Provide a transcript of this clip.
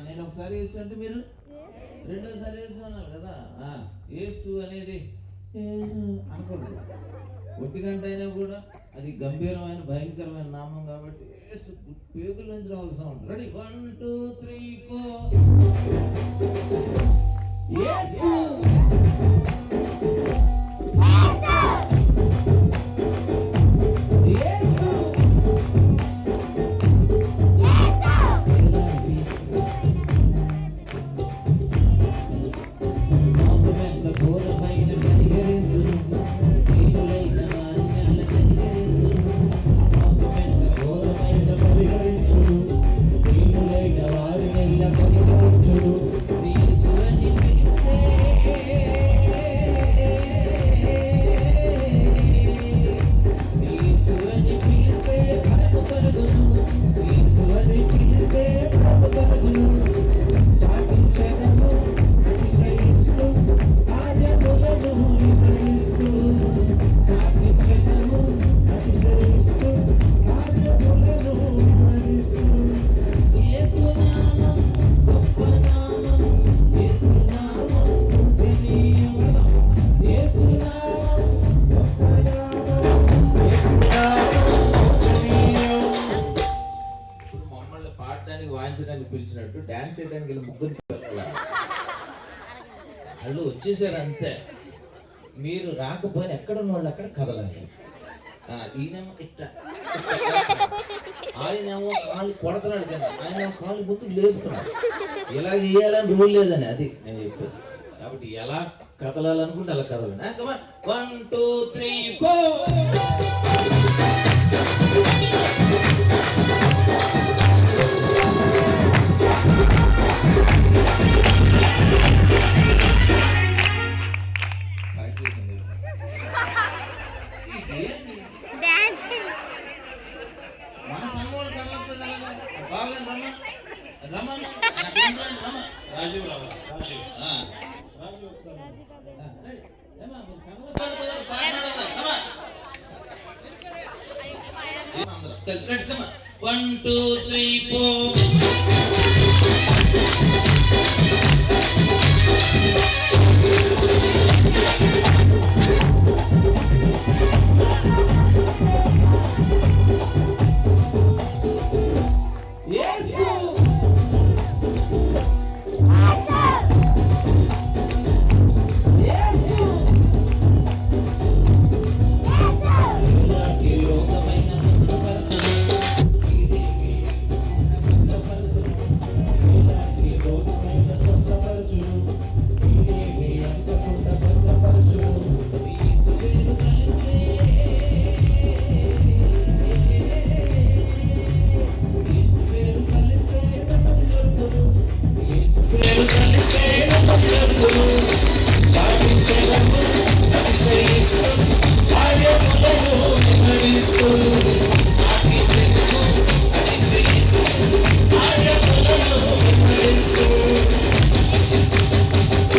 నేను ఒకసారి యేసు అంటే మీరు రెండోసారి యేసు అన్నారు కదా. యేసు అనేది అనుకోండి, ఒట్టిగంట అయినా కూడా అది గంభీరమైన భయంకరమైన నామం కాబట్టి యేసు పేగుల నుంచి రావాల్సి ఉంటుంది. రెడీ, 1 2 3 4 యేసు. వాయించడానికి పిలిచినట్టు డాన్స్ చేయడానికి వెళ్ళి ముగ్గురు వాళ్ళు వచ్చేసారు అంతే. మీరు రాకపోయినా ఎక్కడ ఉన్న వాళ్ళు అక్కడ కదలాలి. ఈయనేమో ఇట్లా, ఆయనేమో కాళ్ళు కొడతన్నాడు కదా, ఆయన కాళ్ళు బుద్ధి లేపుతున్నాడు. ఇలా చేయాలని రూల్ లేదని అది నేను చెప్పాను. కాబట్టి ఎలా కదలాలనుకుంటే అలా కదలండి. 1 2 3 4 మన సమ్మోడు కదలకపోతే బాగా రమణ రాజీవ్ రావు 1 2 3 4 Say